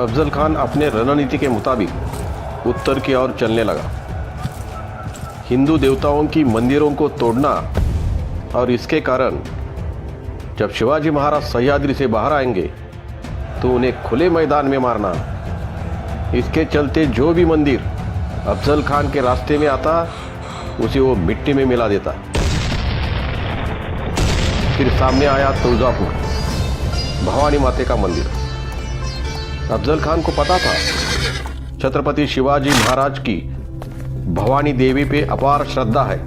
अफजल खान अपने रणनीति के मुताबिक उत्तर की ओर चलने लगा। हिंदू देवताओं की मंदिरों को तोड़ना और इसके कारण जब शिवाजी महाराज सह्याद्री से बाहर आएंगे तो उन्हें खुले मैदान में मारना। इसके चलते जो भी मंदिर अफजल खान के रास्ते में आता उसे वो मिट्टी में मिला देता। फिर सामने आया तुलजापुर, भवानी माता का मंदिर। अफजल खान को पता था छत्रपति शिवाजी महाराज की भवानी देवी पे अपार श्रद्धा है।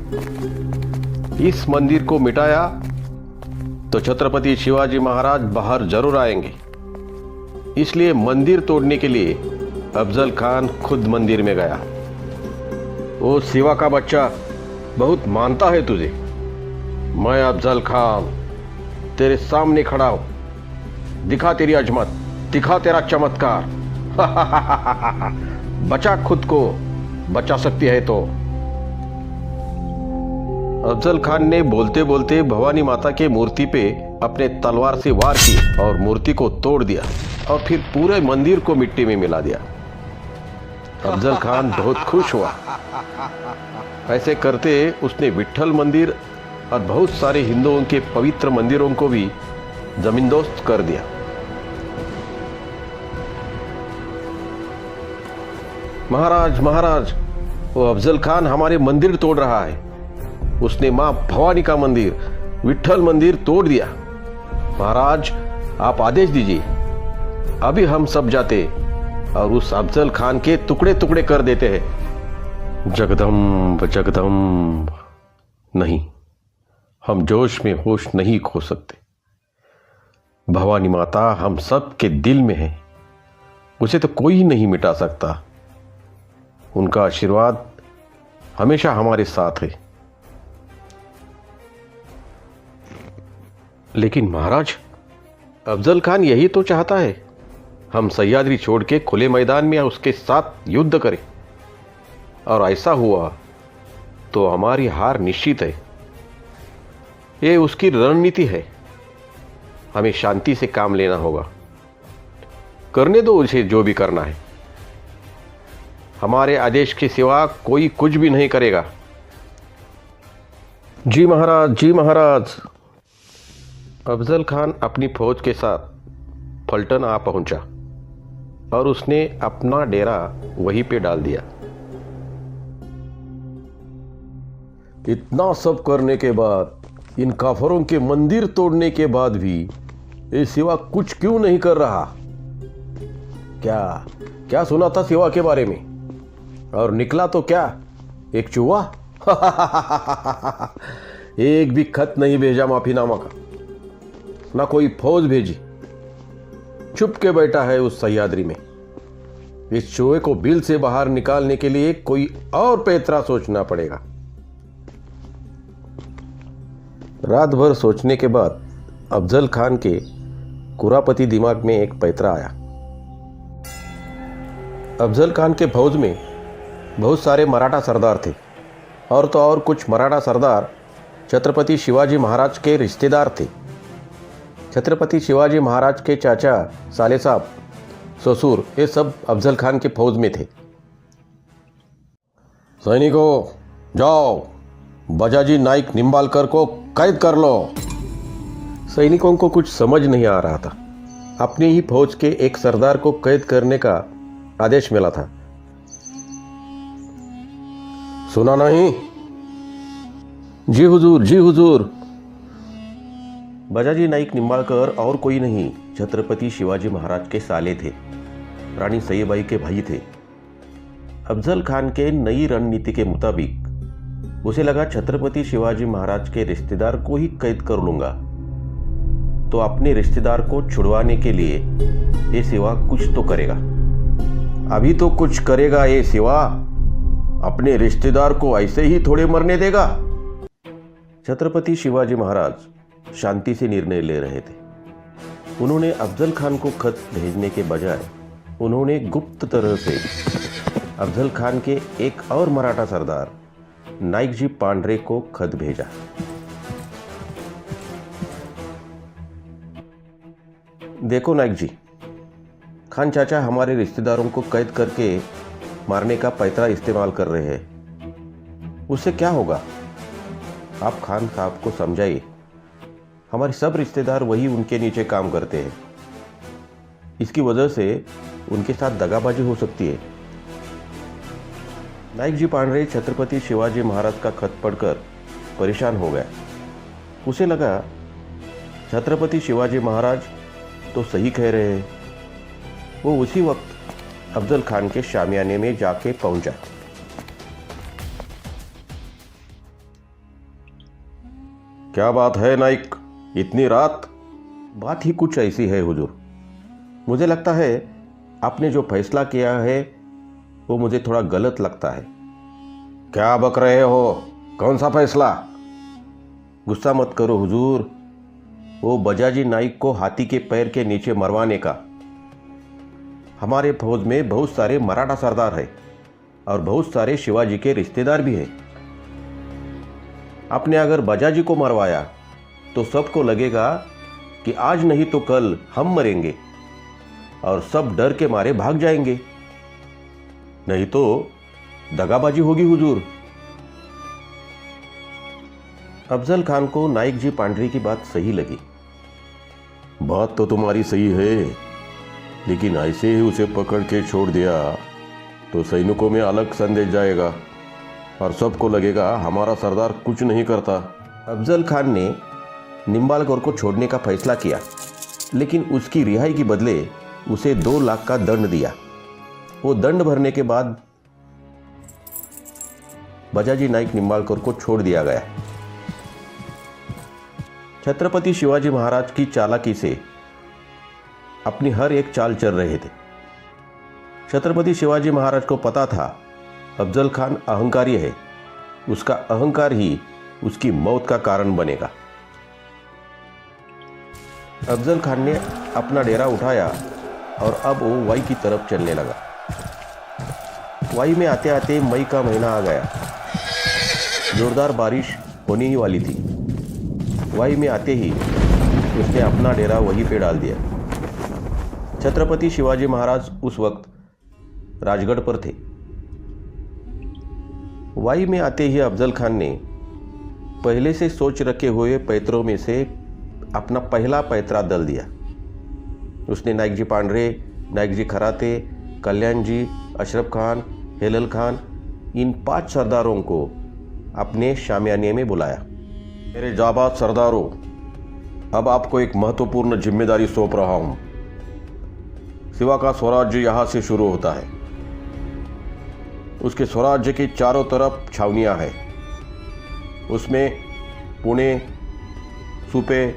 इस मंदिर को मिटाया तो छत्रपति शिवाजी महाराज बाहर जरूर आएंगे। इसलिए मंदिर तोड़ने के लिए अफजल खान खुद मंदिर में गया। ओ शिवा का बच्चा, बहुत मानता है तुझे। मैं अफजल खान तेरे सामने खड़ा हूं, दिखा तेरी अजमत, दिखा तेरा चमत्कार। बचा खुद को, बचा सकती है तो। अफजल खान ने बोलते बोलते भवानी माता के मूर्ति पे अपने तलवार से वार की और मूर्ति को तोड़ दिया और फिर पूरे मंदिर को मिट्टी में मिला दिया। अफजल खान बहुत खुश हुआ। ऐसे करते उसने विट्ठल मंदिर और बहुत सारे हिंदुओं के पवित्र मंदिरों को भी जमींदोस्त कर दिया। महाराज महाराज, वो अफजल खान हमारे मंदिर तोड़ रहा है। उसने मां भवानी का मंदिर, विट्ठल मंदिर तोड़ दिया। महाराज आप आदेश दीजिए, अभी हम सब जाते और उस अफजल खान के टुकड़े टुकड़े कर देते हैं। जगदम्ब जगदम्ब, नहीं, हम जोश में होश नहीं खो सकते। भवानी माता हम सब के दिल में है, उसे तो कोई नहीं मिटा सकता। उनका आशीर्वाद हमेशा हमारे साथ है। लेकिन महाराज, अफजल खान यही तो चाहता है, हम सह्याद्री छोड़ के खुले मैदान में उसके साथ युद्ध करें। और ऐसा हुआ तो हमारी हार निश्चित है। ये उसकी रणनीति है। हमें शांति से काम लेना होगा। करने दो उसे जो भी करना है। हमारे आदेश के सिवा कोई कुछ भी नहीं करेगा। जी महाराज, जी महाराज। अफजल खान अपनी फौज के साथ फलटन आ पहुंचा और उसने अपना डेरा वहीं पे डाल दिया। इतना सब करने के बाद, इन काफरों के मंदिर तोड़ने के बाद भी ये सिवा कुछ क्यों नहीं कर रहा? क्या क्या सुना था सिवा के बारे में? और निकला तो क्या, एक चूहा? एक भी खत नहीं भेजा माफीनामा का, ना कोई फौज भेजी। चुप के बैठा है उस सह्याद्री में। इस चूहे को बिल से बाहर निकालने के लिए कोई और पैतरा सोचना पड़ेगा। रात भर सोचने के बाद अफजल खान के कुरापति दिमाग में एक पैतरा आया। अफजल खान के फौज में बहुत सारे मराठा सरदार थे, और तो और कुछ मराठा सरदार छत्रपति शिवाजी महाराज के रिश्तेदार थे। छत्रपति शिवाजी महाराज के चाचा, साले साहब, ससुर, ये सब अफजल खान के फौज में थे। सैनिकों, जाओ, बजाजी नाइक निम्बालकर को कैद कर लो। सैनिकों को कुछ समझ नहीं आ रहा था। अपनी ही फौज के एक सरदार को कैद करने का आदेश मिला था। सुना नहीं? जी हुजूर, जी हुजूर। बजाजी नाइक निम्बालकर और कोई नहीं, छत्रपति शिवाजी महाराज के साले थे, रानी सईबाई के भाई थे। अफजल खान के नई रणनीति के मुताबिक उसे लगा छत्रपति शिवाजी महाराज के रिश्तेदार को ही कैद कर लूंगा तो अपने रिश्तेदार को छुड़वाने के लिए ये सिवा कुछ तो करेगा। अभी तो कुछ करेगा ये सिवा, अपने रिश्तेदार को ऐसे ही थोड़े मरने देगा। छत्रपति शिवाजी महाराज शांति से निर्णय ले रहे थे। उन्होंने अफजल खान को खत भेजने के बजाय उन्होंने गुप्त तरह से अफजल खान के एक और मराठा सरदार नाइक जी पांढरे को खत भेजा। देखो नाइक जी, खान चाचा हमारे रिश्तेदारों को कैद करके मारने का पैतरा इस्तेमाल कर रहे हैं। उससे क्या होगा? आप खान साहब को समझाइए। हमारे सब रिश्तेदार वही उनके नीचे काम करते हैं। इसकी वजह से उनके साथ दगाबाजी हो सकती है। नाइक जी पांढरे छत्रपति शिवाजी महाराज का खत पढ़कर परेशान हो गया। उसे लगा छत्रपति शिवाजी महाराज तो सही कह रहे हैं। वो उसी वक्त अफजल खान के शामियाने में जाके पहुंचा। क्या बात है नाइक, इतनी रात? बात ही कुछ ऐसी है हुजूर। मुझे लगता है आपने जो फैसला किया है वो मुझे थोड़ा गलत लगता है। क्या बक रहे हो? कौन सा फैसला? गुस्सा मत करो हुजूर। वो बजाजी नाइक को हाथी के पैर के नीचे मरवाने का। हमारे फौज में बहुत सारे मराठा सरदार हैं और बहुत सारे शिवाजी के रिश्तेदार भी हैं। आपने अगर बजाजी को मरवाया तो सबको लगेगा कि आज नहीं तो कल हम मरेंगे और सब डर के मारे भाग जाएंगे। नहीं तो दगाबाजी होगी हुजूर। अफजल खान को नाइक जी पांढरे की बात सही लगी। बात तो तुम्हारी सही है, लेकिन ऐसे ही उसे पकड़ के छोड़ दिया तो सैनिकों में अलग संदेश जाएगा और सबको लगेगा हमारा सरदार कुछ नहीं करता। अफजल खान ने निंबालकर को छोड़ने का फैसला किया, लेकिन उसकी रिहाई के बदले उसे 2 लाख का दंड दिया। वो दंड भरने के बाद बजाजी नाइक निंबालकर को छोड़ दिया गया। छत्रपति शिवाजी महाराज की चालाकी से अपनी हर एक चाल चल रहे थे। छत्रपति शिवाजी महाराज को पता था अफजल खान अहंकारी है, उसका अहंकार ही उसकी मौत का कारण बनेगा। अफजल खान ने अपना डेरा उठाया और अब वो वाई की तरफ चलने लगा। वाई में आते आते मई का महीना आ गया। जोरदार बारिश होने ही वाली थी। वाई में आते ही उसने अपना डेरा वहीं पे डाल दिया। छत्रपति शिवाजी महाराज उस वक्त राजगढ़ पर थे। वाई में आते ही अफजल खान ने पहले से सोच रखे हुए पैतरों में से अपना पहला पैतरा दल दिया। उसने नाइक जी पांढरे, नाइक जी खराते, कल्याण जी, अशरफ खान, हेलल खान, इन 5 सरदारों को अपने शामियाने में बुलाया। मेरे जाबाज सरदारों, अब आपको एक महत्वपूर्ण जिम्मेदारी सौंप रहा हूं। शिवा का स्वराज्य यहां से शुरू होता है। उसके स्वराज्य की चारों तरफ छावनियां हैं। उसमें पुणे, सुपे,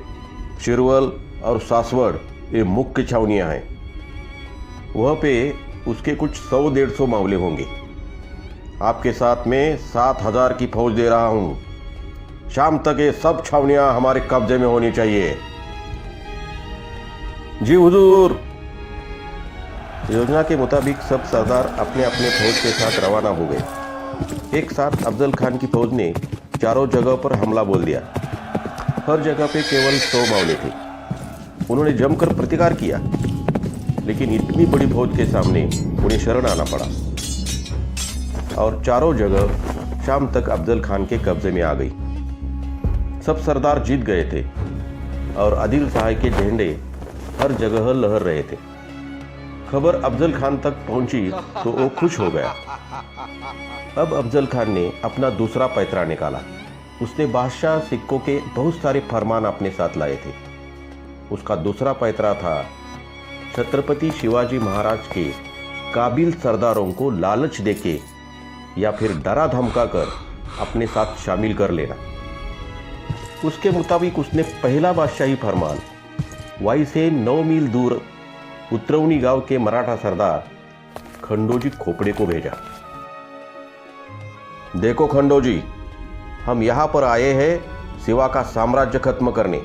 शिरवल और सासवड़ ये मुख्य छावनियां हैं। वह पे उसके कुछ 100-150 मामले होंगे। आपके साथ में 7,000 की फौज दे रहा हूं। शाम तक ये सब छावनियां हमारे कब्जे में होनी चाहिए। जी हुजूर। योजना के मुताबिक सब सरदार अपने अपने फौज के साथ रवाना हो गए। एक साथ अफजल खान की फौज ने चारों जगह पर हमला बोल दिया। हर जगह पे केवल 100 मावले थे। उन्होंने जमकर प्रतिकार किया, लेकिन इतनी बड़ी फौज के सामने उन्हें शरण आना पड़ा और चारों जगह शाम तक अफजल खान के कब्जे में आ गई। सब सरदार जीत गए थे और आदिल शाह के झंडे हर जगह लहर रहे थे। खबर अफजल खान तक पहुंची तो वो खुश हो गया। अब अफजल खान ने अपना दूसरा पैतरा निकाला। उसने बादशाह सिक्कों के बहुत सारे फरमान अपने साथ लाए थे। उसका दूसरा पैतरा था छत्रपति शिवाजी महाराज के काबिल सरदारों को लालच देके या फिर डरा धमका कर अपने साथ शामिल कर लेना। उसके मुताबिक उसने पहला बादशाही फरमान वाई से 9 मील दूर उतरौनी गांव के मराठा सरदार खंडोजी खोपड़े को भेजा। देखो खंडोजी, हम यहां पर आए हैं शिवा का साम्राज्य खत्म करने।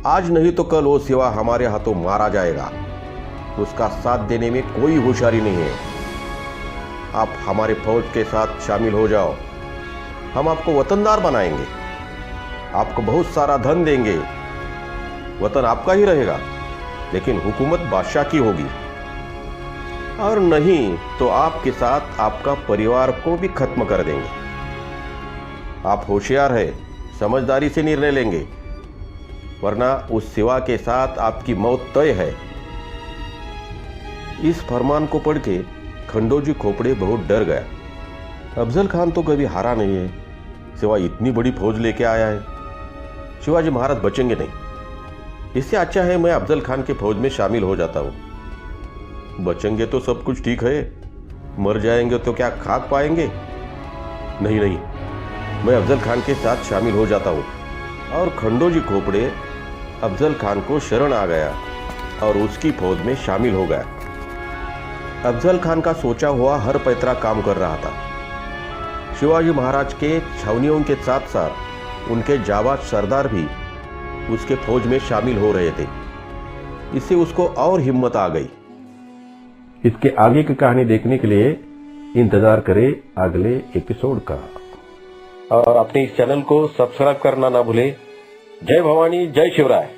आज नहीं तो कल वो शिवा हमारे हाथों मारा जाएगा। उसका साथ देने में कोई होशियारी नहीं है। आप हमारे फौज के साथ शामिल हो जाओ। हम आपको वतनदार बनाएंगे, आपको बहुत सारा धन देंगे। वतन आपका ही रहेगा, लेकिन हुकूमत बादशाह की होगी। और नहीं तो आपके साथ आपका परिवार को भी खत्म कर देंगे। आप होशियार है, समझदारी से निर्णय लेंगे, वरना उस शिवा के साथ आपकी मौत तय है। इस फरमान को पढ़ के खंडोजी खोपड़े बहुत डर गया। अफजल खान तो कभी हारा नहीं है, शिवा इतनी बड़ी फौज लेके आया है। शिवाजी महाराज बचेंगे नहीं। इससे अच्छा है मैं अफजल खान के फौज में शामिल हो जाता हूं। बचेंगे तो सब कुछ ठीक है, मर जाएंगे तो क्या खाक पाएंगे? नहीं नहीं, मैं अफजल खान के साथ शामिल हो जाता हूं। और खंडोजी खोपड़े अफजल खान को शरण आ गया और उसकी फौज में शामिल हो गया। अफजल खान का सोचा हुआ हर पैतरा काम कर रहा था। शिवाजी महाराज के छावनियों के साथ साथ उनके जाबाज सरदार भी उसके फौज में शामिल हो रहे थे। इससे उसको और हिम्मत आ गई। इसके आगे की कहानी देखने के लिए इंतजार करें अगले एपिसोड का। और अपने इस चैनल को सब्सक्राइब करना ना भूलें। जय भवानी, जय शिवराय।